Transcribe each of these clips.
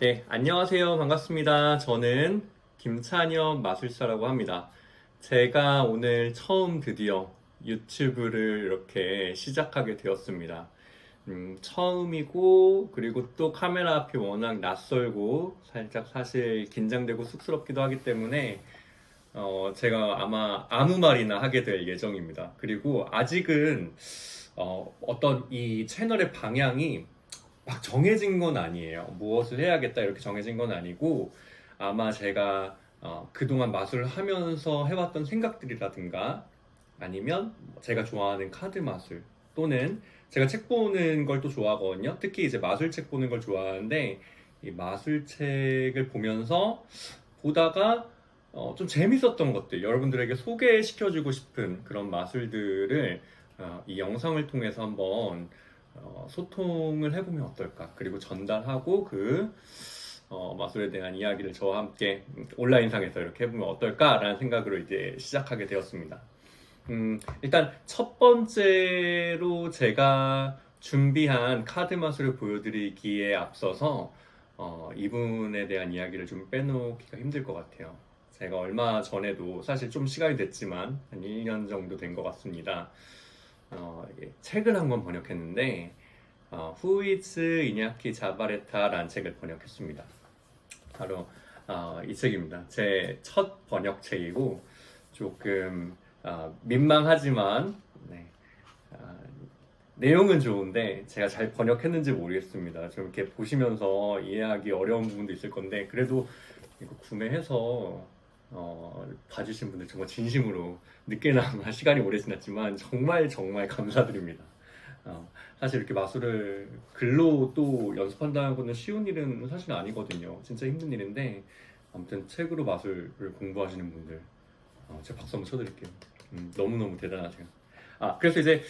네, 안녕하세요. 반갑습니다. 저는 김찬엽 마술사라고 합니다. 제가 오늘 처음 드디어 유튜브를 이렇게 시작하게 되었습니다. 처음이고, 그리고 또 카메라 앞이 워낙 낯설고, 살짝 사실 긴장되고 쑥스럽기도 하기 때문에, 제가 아마 아무 말이나 하게 될 예정입니다. 그리고 아직은, 어떤 이 채널의 방향이 막 정해진 건 아니에요. 무엇을 해야겠다 이렇게 정해진 건 아니고 아마 제가 그동안 마술을 하면서 해왔던 생각들이라든가 아니면 제가 좋아하는 카드 마술 또는 제가 책 보는 걸 또 좋아하거든요. 특히 이제 마술책 보는 걸 좋아하는데 이 마술책을 보면서 보다가 좀 재밌었던 것들 여러분들에게 소개시켜주고 싶은 그런 마술들을 이 영상을 통해서 한번 소통을 해보면 어떨까? 그리고 전달하고 마술에 대한 이야기를 저와 함께 온라인상에서 이렇게 해보면 어떨까라는 생각으로 이제 시작하게 되었습니다. 일단 첫 번째로 제가 준비한 카드 마술을 보여드리기에 앞서서 이분에 대한 이야기를 좀 빼놓기가 힘들 것 같아요. 제가 얼마 전에도 사실 좀 시간이 됐지만 한 1년 정도 된 것 같습니다. 책을 한 권 번역했는데 Who is 이냐키 자바레타라는 책을 번역했습니다. 바로 이 책입니다. 제 첫 번역책이고 조금 민망하지만 네, 아, 내용은 좋은데 제가 잘 번역했는지 모르겠습니다. 좀 이렇게 보시면서 이해하기 어려운 부분도 있을 건데 그래도 이거 구매해서 봐주신 분들 정말 진심으로 늦게나마 시간이 오래 지났지만 정말 정말 감사드립니다. 사실 이렇게 마술을 글로 또 연습한다는 거는 쉬운 일은 사실 아니거든요. 진짜 힘든 일인데 아무튼 책으로 마술을 공부하시는 분들 제가 박수 한번 쳐드릴게요. 너무너무 대단하세요. 그래서 이제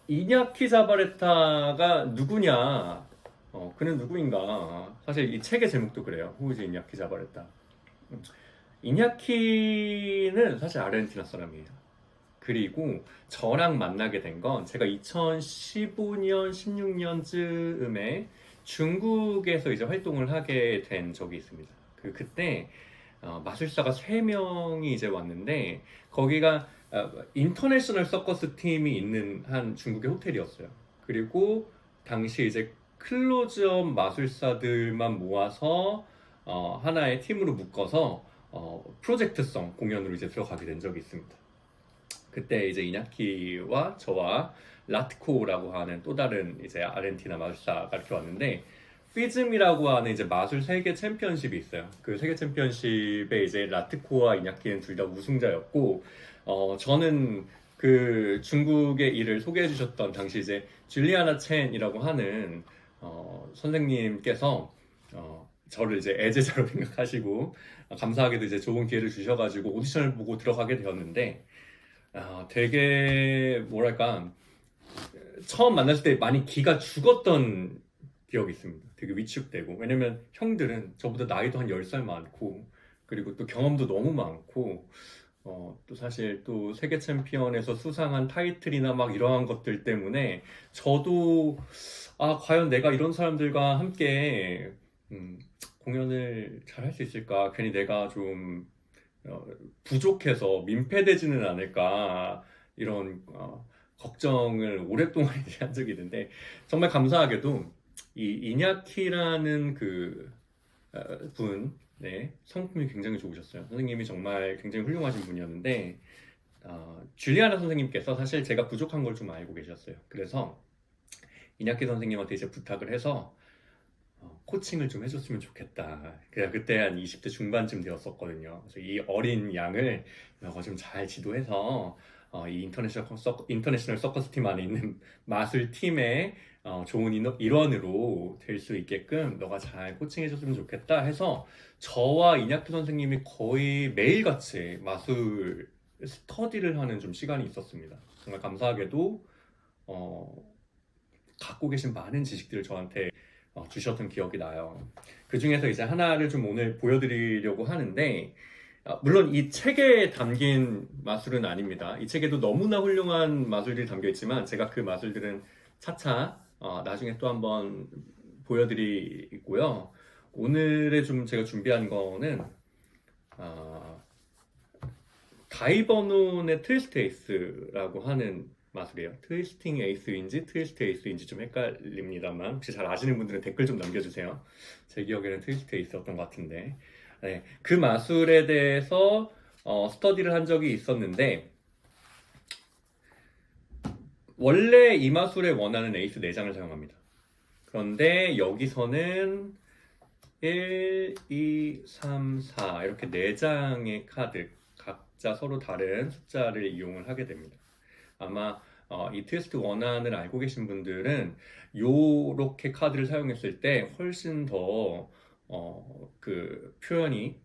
이냐키 자바레타가 누구냐? 그는 누구인가? 사실 이 책의 제목도 그래요. 후이즈 이냐키 자바레타. 이냐키는 사실 아르헨티나 사람이에요. 그리고 저랑 만나게 된 건 제가 2015년, 16년쯤에 중국에서 이제 활동을 하게 된 적이 있습니다. 그때 마술사가 3명이 이제 왔는데 거기가 인터내셔널 서커스 팀이 있는 한 중국의 호텔이었어요. 그리고 당시 이제 클로즈업 마술사들만 모아서 하나의 팀으로 묶어서 프로젝트성 공연으로 이제 들어가게 된 적이 있습니다. 그때 이제 이냐키와 저와 라트코라고 하는 또 다른 이제 아르헨티나 마술사가 이렇게 왔는데 피즘이라고 하는 이제 마술 세계 챔피언십이 있어요. 그 세계 챔피언십에 이제 라트코와 이냐키는 둘 다 우승자였고, 저는 그 중국의 일을 소개해 주셨던 당시 이제 줄리아나 첸이라고 하는 선생님께서 저를 이제 애제자로 생각하시고 감사하게도 이제 좋은 기회를 주셔가지고 오디션을 보고 들어가게 되었는데 되게 뭐랄까 처음 만났을 때 많이 기가 죽었던 기억이 있습니다. 되게 위축되고 왜냐면 형들은 저보다 나이도 한 10살 많고 그리고 또 경험도 너무 많고 또 사실 또 세계 챔피언에서 수상한 타이틀이나 막 이러한 것들 때문에 저도 과연 내가 이런 사람들과 함께 공연을 잘 할 수 있을까 괜히 내가 좀 부족해서 민폐되지는 않을까 이런 걱정을 오랫동안 한 적이 있는데 정말 감사하게도 이 이냐키라는 그 분, 네, 성품이 굉장히 좋으셨어요. 선생님이 정말 굉장히 훌륭하신 분이었는데 줄리아나 선생님께서 사실 제가 부족한 걸 좀 알고 계셨어요. 그래서 이냐키 선생님한테 이제 부탁을 해서 코칭을 좀 해줬으면 좋겠다. 그냥 그때 한 20대 중반쯤 되었었거든요. 그래서 이 어린 양을 너가 좀 잘 지도해서 이 인터내셔널 서커스 팀 안에 있는 마술 팀의 좋은 일원으로 될 수 있게끔 너가 잘 코칭해줬으면 좋겠다 해서 저와 이냐키 선생님이 거의 매일같이 마술 스터디를 하는 좀 시간이 있었습니다. 정말 감사하게도 갖고 계신 많은 지식들을 저한테 주셨던 기억이 나요. 그 중에서 이제 하나를 좀 오늘 보여드리려고 하는데, 물론 이 책에 담긴 마술은 아닙니다. 이 책에도 너무나 훌륭한 마술들이 담겨 있지만, 제가 그 마술들은 차차 나중에 또 한번 보여드리고요. 오늘의 좀 제가 준비한 거는 다이버논의 트위스트 에이스라고 하는 마술이에요. 트위스팅 에이스인지 트위스트 에이스인지 좀 헷갈립니다만 혹시 잘 아시는 분들은 댓글 좀 남겨주세요. 제 기억에는 트위스트 에이스였던 것 같은데 네, 그 마술에 대해서 스터디를 한 적이 있었는데 원래 이 마술에 원하는 에이스 4장을 사용합니다. 그런데 여기서는 1, 2, 3, 4 이렇게 4장의 카드 각자 서로 다른 숫자를 이용을 하게 됩니다. 아마 이 트위스트 원안을 알고 계신 분들은 요렇게 카드를 사용했을 때 훨씬 더 그 표현이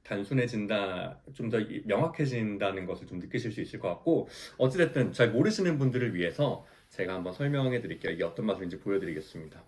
단순해진다, 좀 더 명확해진다는 것을 좀 느끼실 수 있을 것 같고 어찌됐든 잘 모르시는 분들을 위해서 제가 한번 설명해 드릴게요. 이게 어떤 마술인지 보여드리겠습니다.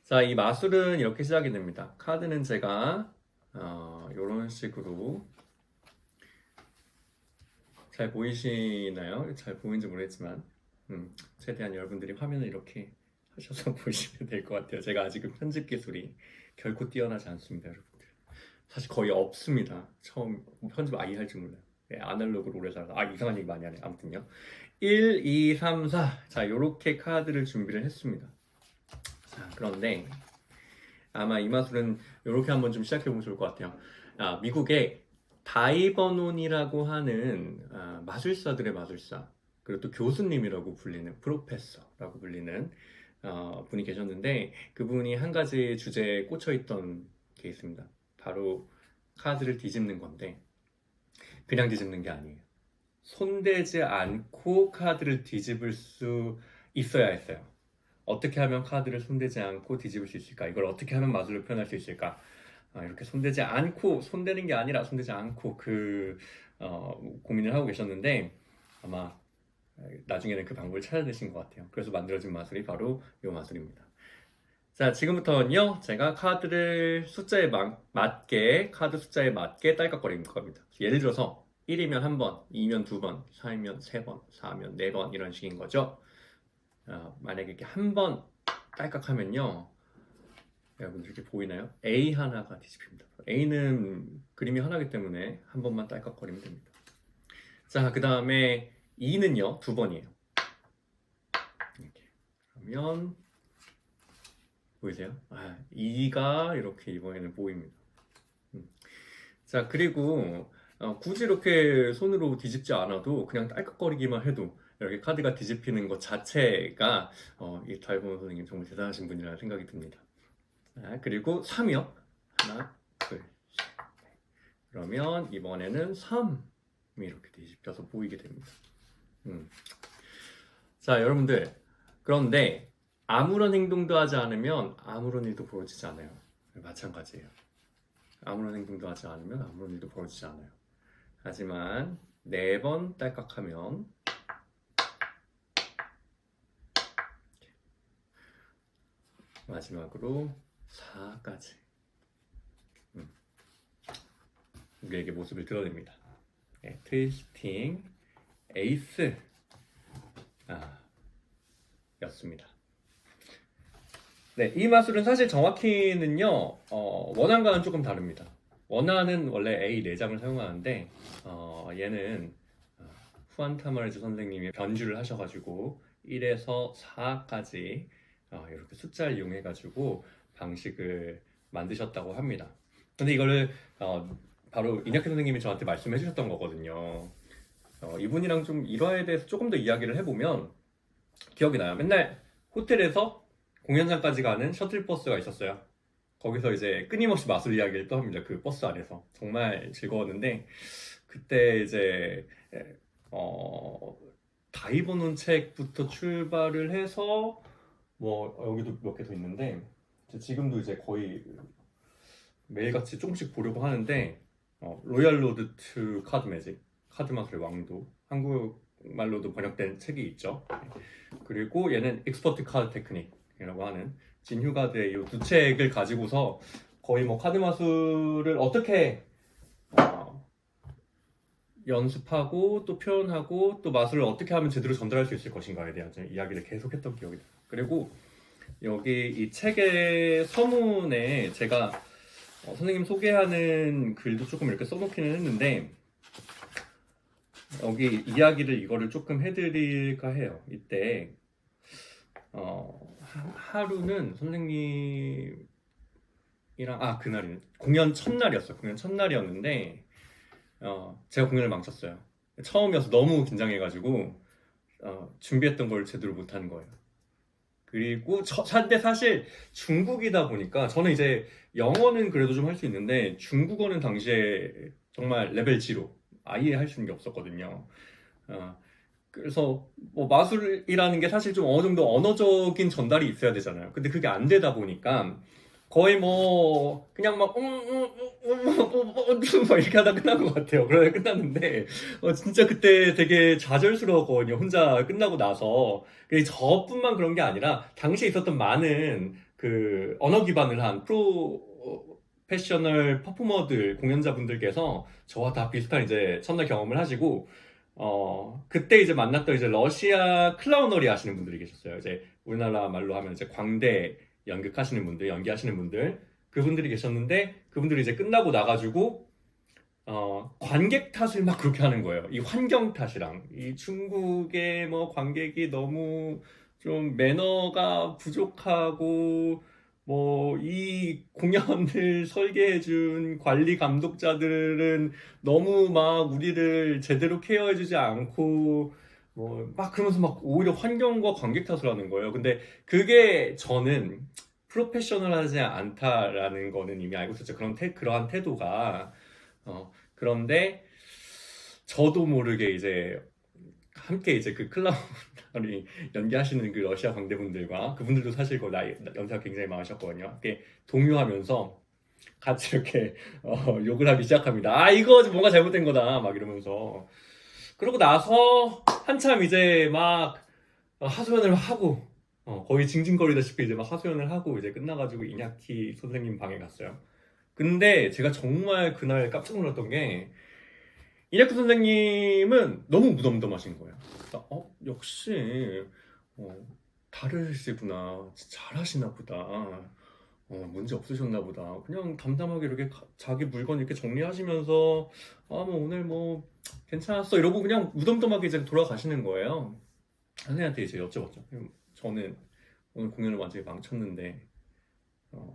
자, 이 마술은 이렇게 시작이 됩니다. 카드는 제가 이런 식으로 잘 보이시나요? 잘 보이는지 모르겠지만 최대한 여러분들이 화면을 이렇게 하셔서 보시면 될 것 같아요. 제가 아직은 편집 기술이 결코 뛰어나지 않습니다, 여러분들. 사실 거의 없습니다. 처음 편집 아예 할 줄 몰라요. 네, 아날로그로 오래 살아서 이상한 얘기 많이 하네. 아무튼요. 1, 2, 3, 4 자, 이렇게 카드를 준비를 했습니다. 자, 그런데 아마 이 마술은 이렇게 한번 좀 시작해보면 좋을 것 같아요. 미국의 다이버논이라고 하는 마술사들의 마술사, 그리고 또 교수님이라고 불리는 프로페서라고 불리는 분이 계셨는데 그분이 한 가지 주제에 꽂혀있던 게 있습니다. 바로 카드를 뒤집는 건데 그냥 뒤집는 게 아니에요. 손대지 않고 카드를 뒤집을 수 있어야 했어요. 어떻게 하면 카드를 손대지 않고 뒤집을 수 있을까? 이걸 어떻게 하면 마술로 표현할 수 있을까? 이렇게 손대지 않고, 손대는 게 아니라 손대지 않고 고민을 하고 계셨는데 아마 나중에는 그 방법을 찾아내신 것 같아요. 그래서 만들어진 마술이 바로 이 마술입니다. 자, 지금부터는요, 제가 카드를 숫자에 맞게, 카드 숫자에 맞게 딸깍거리는 겁니다. 예를 들어서 1이면 1번, 2면 2번, 3이면 3번, 4면 4번 이런 식인 거죠. 만약에 이렇게 한 번 딸깍하면요, 여러분들 이렇게 보이나요? A 하나가 뒤집힙니다. A는 그림이 하나이기 때문에 한 번만 딸깍거리면 됩니다. 자, 그 다음에 2는요, 2번이에요. 이렇게. 그러면 보이세요? 2가 이렇게 이번에는 보입니다. 자, 그리고 굳이 이렇게 손으로 뒤집지 않아도 그냥 딸깍거리기만 해도 이렇게 카드가 뒤집히는 것 자체가 이 달봉 선생님 정말 대단하신 분이라는 생각이 듭니다. 그리고 3이요. 하나, 둘, 셋. 그러면 이번에는 3이 이렇게 뒤집혀서 보이게 됩니다. 자, 여러분들, 그런데 아무런 행동도 하지 않으면 아무런 일도 벌어지지 않아요. 마찬가지예요. 아무런 행동도 하지 않으면 아무런 일도 벌어지지 않아요. 하지만 4번 딸깍하면 마지막으로 4까지 우리에게 모습을 드러냅니다. 네, 트위스팅 에이스 였습니다. 네, 이 마술은 사실 정확히는요 원안과는 조금 다릅니다. 원안은 원래 A 4장을 사용하는데 얘는 후안 타마르즈 선생님이 변주를 하셔가지고 1에서 4까지 이렇게 숫자를 이용해가지고 방식을 만드셨다고 합니다. 근데 이거를 바로 이냐키 선생님이 저한테 말씀해 주셨던 거거든요. 이분이랑 좀 일화에 대해서 조금 더 이야기를 해보면 기억이 나요. 맨날 호텔에서 공연장까지 가는 셔틀버스가 있었어요. 거기서 이제 끊임없이 마술 이야기를 또 합니다. 그 버스 안에서. 정말 즐거웠는데 그때 이제 다이버논 책부터 출발을 해서 뭐 여기도 몇 개 더 있는데 지금도 이제 거의 매일같이 조금씩 보려고 하는데 로얄 로드 투 카드 매직, 카드 마술의 왕도, 한국말로도 번역된 책이 있죠. 그리고 얘는 익스퍼트 카드 테크닉이라고 하는 진 휴가드의 이 두 책을 가지고서 거의 뭐 카드 마술을 어떻게 연습하고 또 표현하고 또 마술을 어떻게 하면 제대로 전달할 수 있을 것인가에 대한 이야기를 계속했던 기억이 나요. 그리고 여기 이 책의 서문에 제가 선생님 소개하는 글도 조금 이렇게 써놓기는 했는데 여기 이야기를 이거를 조금 해드릴까 해요. 이때 하루는 선생님이랑 그날이 공연 첫날이었어요. 공연 첫날이었는데 제가 공연을 망쳤어요. 처음이어서 너무 긴장해가지고 준비했던 걸 제대로 못한 거예요. 그리고 근데 사실 중국이다 보니까 저는 이제 영어는 그래도 좀 할 수 있는데 중국어는 당시에 정말 레벨 0 아예 할 수 있는 게 없었거든요. 그래서 뭐 마술이라는 게 사실 좀 어느 정도 언어적인 전달이 있어야 되잖아요. 근데 그게 안 되다 보니까 거의 뭐 그냥 막 이렇게 하다 끝난 것 같아요. 그러다 끝났는데 진짜 그때 되게 좌절스러웠거든요. 혼자 끝나고 나서. 저뿐만 그런 게 아니라 당시에 있었던 많은 그 언어 기반을 한 프로페셔널 퍼포머들 공연자분들께서 저와 다 비슷한 이제 첫날 경험을 하시고 그때 이제 만났던 이제 러시아 클라우너리 하시는 분들이 계셨어요. 이제 우리나라 말로 하면 이제 광대 연극하시는 분들, 연기하시는 분들, 그분들이 계셨는데, 그분들이 이제 끝나고 나가지고, 관객 탓을 막 그렇게 하는 거예요. 이 환경 탓이랑. 이 중국의 뭐 관객이 너무 좀 매너가 부족하고, 뭐, 이 공연을 설계해준 관리 감독자들은 너무 막 우리를 제대로 케어해주지 않고, 뭐, 막 그러면서 막 오히려 환경과 관객 탓을 하는 거예요. 근데 그게 저는 프로페셔널하지 않다라는 거는 이미 알고 있었죠. 그러한 태도가. 그런데 저도 모르게 이제 함께 이제 그 클라운이 연기하시는 그 러시아 관대분들과 그분들도 사실 그 연세가 굉장히 많으셨거든요. 함께 동요하면서 같이 이렇게 욕을 하기 시작합니다. 이거 뭔가 잘못된 거다 막 이러면서. 그러고 나서 한참 이제 막 하소연을 하고 거의 징징거리다시피 이제 막 하소연을 하고 이제 끝나가지고 이냐키 선생님 방에 갔어요. 근데 제가 정말 그날 깜짝 놀랐던 게 이냐키 선생님은 너무 무덤덤하신 거예요. 역시 다르시구나. 잘하시나 보다. 문제 없으셨나 보다. 그냥 담담하게 이렇게 자기 물건 이렇게 정리하시면서 뭐 오늘 뭐 괜찮았어 이러고 그냥 무덤덤하게 이제 돌아가시는 거예요. 선생님한테 이제 여쭤봤죠. 저는 오늘 공연을 완전히 망쳤는데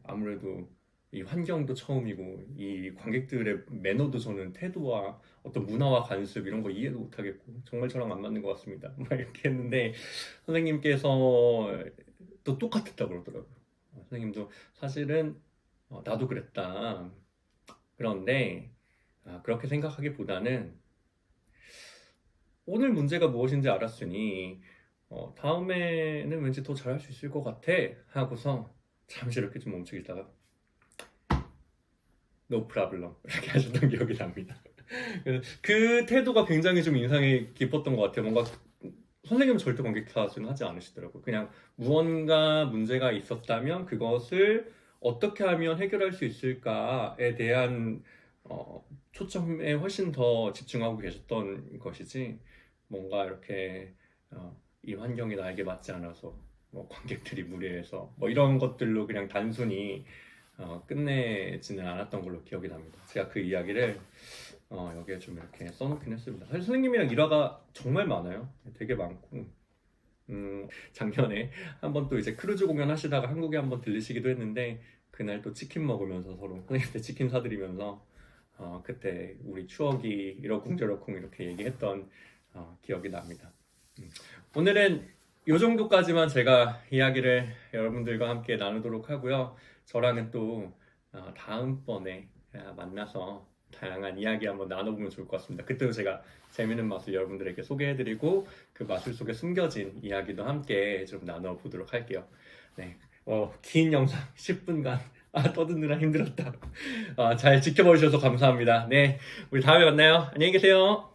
아무래도 이 환경도 처음이고 이 관객들의 매너도 저는 태도와 어떤 문화와 관습 이런 거 이해도 못하겠고 정말 저랑 안 맞는 것 같습니다. 막 이렇게 했는데 선생님께서 또 똑같았다고 그러더라고요. 선생님도 사실은 나도 그랬다. 그런데 그렇게 생각하기보다는 오늘 문제가 무엇인지 알았으니 다음에는 왠지 더 잘할 수 있을 것 같아 하고서 잠시 이렇게 좀 멈추기다가 No problem 이렇게 하셨던 기억이 납니다. 그 태도가 굉장히 좀 인상이 깊었던 것 같아요. 뭔가 선생님은 절대 관객 탓은 하지 않으시더라고요. 그냥 무언가 문제가 있었다면 그것을 어떻게 하면 해결할 수 있을까에 대한 초점에 훨씬 더 집중하고 계셨던 것이지 뭔가 이렇게 이 환경이 나에게 맞지 않아서 뭐 관객들이 무례해서 뭐 이런 것들로 그냥 단순히 끝내지는 않았던 걸로 기억이 납니다. 제가 그 이야기를 여기에 좀 이렇게 써놓긴 했습니다. 사실 선생님이랑 일화가 정말 많아요. 되게 많고 작년에 한번 또 이제 크루즈 공연 하시다가 한국에 한번 들리시기도 했는데 그날 또 치킨 먹으면서 서로 선생님한테 치킨 사드리면서 그때 우리 추억이 이러쿵저러쿵 이렇게 얘기했던 기억이 납니다. 오늘은 이 정도까지만 제가 이야기를 여러분들과 함께 나누도록 하고요. 저랑은 또 다음번에 만나서 다양한 이야기 한번 나눠보면 좋을 것 같습니다. 그때도 제가 재밌는 마술 여러분들에게 소개해드리고 그 마술 속에 숨겨진 이야기도 함께 좀 나눠보도록 할게요. 네, 긴 영상 10분간 떠드느라 힘들었다. 잘 지켜봐 주셔서 감사합니다. 네, 우리 다음에 만나요. 안녕히 계세요.